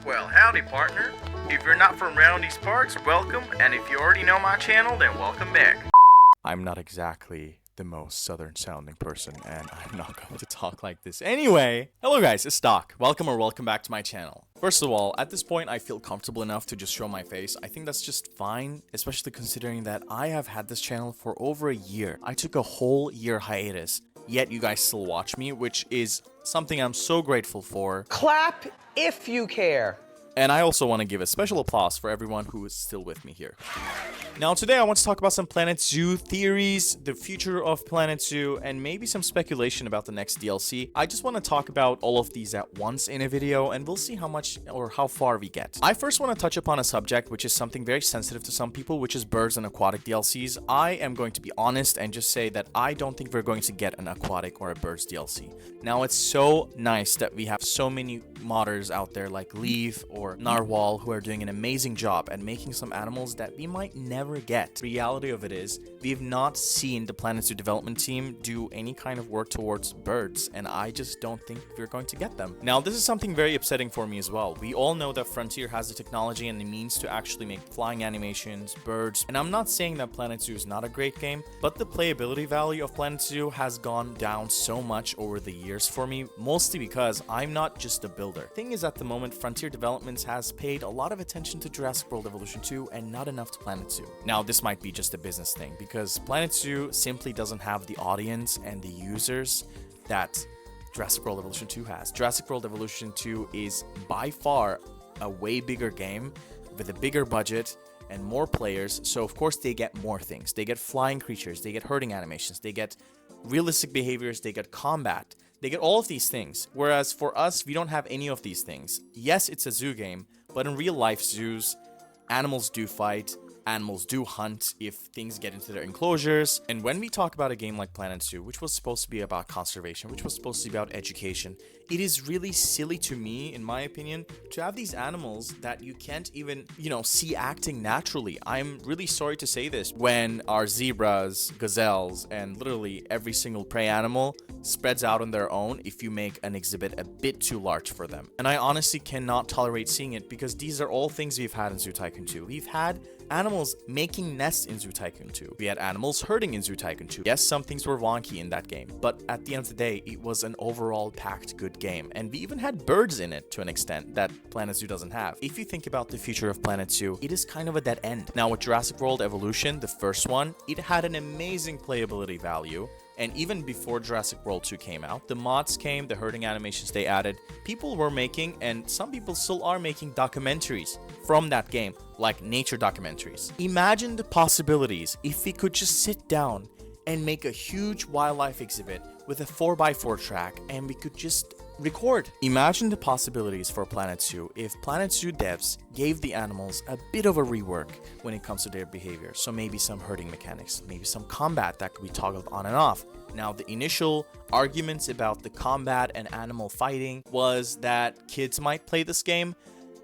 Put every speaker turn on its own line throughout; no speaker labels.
Well, howdy, partner. If you're not from around these parts, welcome, and if you already know my channel, then welcome back.
I'm not exactly the most southern sounding person, and I'm not going to talk like this anyway. Hello guys, it's Doc. Welcome back to my channel. First of all, at this point I feel comfortable enough to just show my face. I think that's just fine, especially considering that I have had this channel for over a year. I took a whole year hiatus, yet you guys still watch me, which is something I'm so grateful for.
Clap if you care.
And I also want to give a special applause for everyone who is still with me here. Now today I want to talk about some Planet Zoo theories, the future of Planet Zoo, and maybe some speculation about the next DLC. I just want to talk about all of these at once in a video, and we'll see how much or how far we get. I first want to touch upon a subject which is something very sensitive to some people, which is birds and aquatic DLCs. I am going to be honest and just say that I don't think we're going to get an aquatic or a birds DLC. Now it's so nice that we have so many modders out there like Leaf or Narwhal who are doing an amazing job at making some animals that we might never get. The reality of it is, we've not seen the Planet Zoo development team do any kind of work towards birds, and I just don't think we're going to get them. Now, this is something very upsetting for me as well. We all know that Frontier has the technology and the means to actually make flying animations, birds, and I'm not saying that Planet Zoo is not a great game, but the playability value of Planet Zoo has gone down so much over the years for me, mostly because I'm not just a builder. Thing is, at the moment, Frontier Developments has paid a lot of attention to Jurassic World Evolution 2 and not enough to Planet Zoo. Now, this might be just a business thing because Planet Zoo simply doesn't have the audience and the users that Jurassic World Evolution 2 has. Jurassic World Evolution 2 is by far a way bigger game with a bigger budget and more players, so of course they get more things. They get flying creatures, they get herding animations, they get realistic behaviors, they get combat. They get all of these things, whereas for us, we don't have any of these things. Yes, it's a zoo game, but in real life zoos, animals do fight, animals do hunt if things get into their enclosures. And when we talk about a game like Planet Zoo, which was supposed to be about conservation, which was supposed to be about education, it is really silly to me, in my opinion, to have these animals that you can't even, see acting naturally. I'm really sorry to say this. When our zebras, gazelles, and literally every single prey animal spreads out on their own if you make an exhibit a bit too large for them. And I honestly cannot tolerate seeing it because these are all things we've had in Zoo Tycoon 2. We've had animals making nests in Zoo Tycoon 2. We had animals herding in Zoo Tycoon 2. Yes, some things were wonky in that game, but at the end of the day, it was an overall packed good game. And we even had birds in it to an extent that Planet Zoo doesn't have. If you think about the future of Planet Zoo, it is kind of a dead end. Now with Jurassic World Evolution, the first one, it had an amazing playability value. And even before Jurassic World 2 came out, the mods came, the herding animations they added, people were making, and some people still are making documentaries from that game, like nature documentaries. Imagine the possibilities if we could just sit down and make a huge wildlife exhibit with a 4x4 track and we could just record. Imagine the possibilities for Planet Zoo if Planet Zoo devs gave the animals a bit of a rework when it comes to their behavior. So maybe some herding mechanics, maybe some combat that could be toggled on and off. Now, the initial arguments about the combat and animal fighting was that kids might play this game,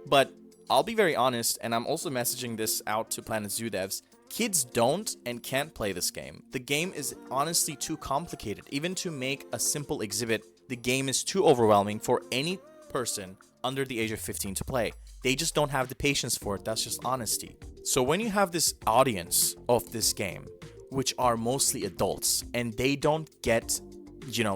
but I'll be very honest, and I'm also messaging this out to Planet Zoo devs, kids don't and can't play this game. The game is honestly too complicated. Even to make a simple exhibit, the game is too overwhelming for any person under the age of 15 to play. They just don't have the patience for it. That's just honesty. So when you have this audience of this game, which are mostly adults, and they don't get,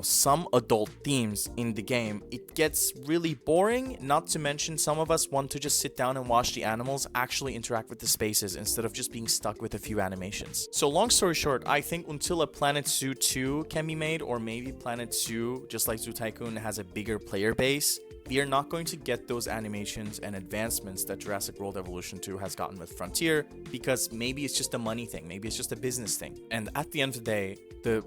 some adult themes in the game, it gets really boring. Not to mention, some of us want to just sit down and watch the animals actually interact with the spaces instead of just being stuck with a few animations. So long story short, I think until a Planet Zoo 2 can be made, or maybe Planet Zoo, just like Zoo Tycoon, has a bigger player base, we are not going to get those animations and advancements that Jurassic World Evolution 2 has gotten with Frontier, because maybe it's just a money thing, maybe it's just a business thing. And at the end of the day, the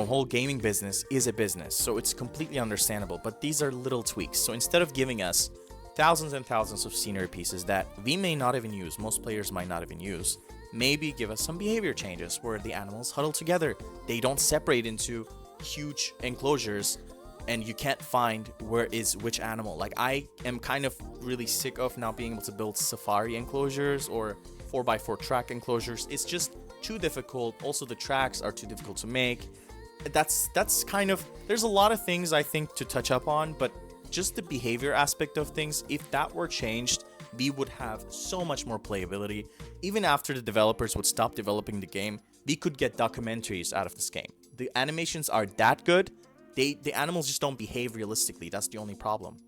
whole gaming business is a business, so it's completely understandable, but these are little tweaks. So instead of giving us thousands and thousands of scenery pieces that we may not even use, most players might not even use, maybe give us some behavior changes where the animals huddle together. They don't separate into huge enclosures and you can't find where is which animal. Like, I am kind of really sick of not being able to build safari enclosures or 4x4 track enclosures. It's just too difficult. Also, the tracks are too difficult to make. That's kind of, there's a lot of things I think to touch up on, but just the behavior aspect of things, if that were changed, we would have so much more playability. Even after the developers would stop developing the game, we could get documentaries out of this game. The animations are that good. The animals just don't behave realistically. That's the only problem.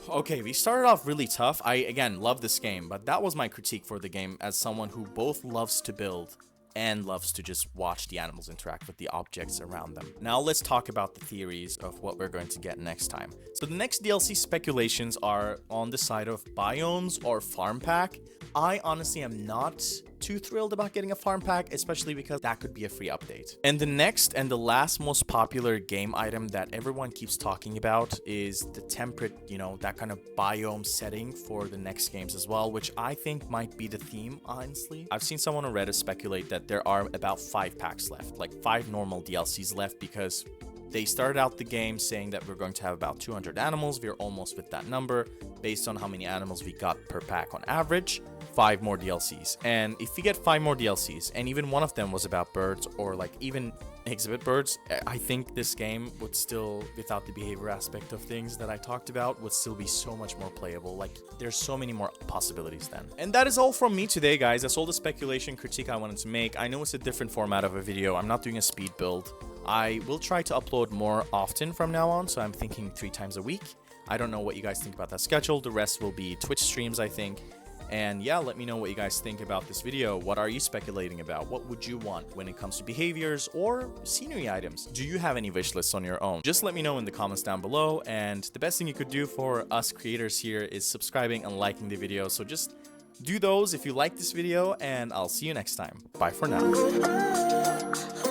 Okay, we started off really tough. I, again, love this game, but that was my critique for the game as someone who both loves to build and loves to just watch the animals interact with the objects around them. Now let's talk about the theories of what we're going to get next time. So the next DLC speculations are on the side of biomes or farm pack. I honestly am not too thrilled about getting a farm pack, especially because that could be a free update. And the next and the last most popular game item that everyone keeps talking about is the temperate, you know, that kind of biome setting for the next games as well, which I think might be the theme, honestly. I've seen someone on Reddit speculate that there are about 5 packs left, like 5 normal DLCs left, because they started out the game saying that we're going to have about 200 animals. We're almost with that number based on how many animals we got per pack on average. 5 more DLCs. And if you get 5 more DLCs, and even one of them was about birds or like even exhibit birds, I think this game would still, without the behavior aspect of things that I talked about, would still be so much more playable. Like, there's so many more possibilities then. And that is all from me today, guys. That's all the speculation critique I wanted to make. I know it's a different format of a video. I'm not doing a speed build. I will try to upload more often from now on, so I'm thinking 3 times a week. I don't know what you guys think about that schedule. The rest will be Twitch streams, I think. And yeah, let me know what you guys think about this video. What are you speculating about? What would you want when it comes to behaviors or scenery items? Do you have any wish lists on your own? Just let me know in the comments down below. And the best thing you could do for us creators here is subscribing and liking the video. So just do those if you like this video, and I'll see you next time. Bye for now.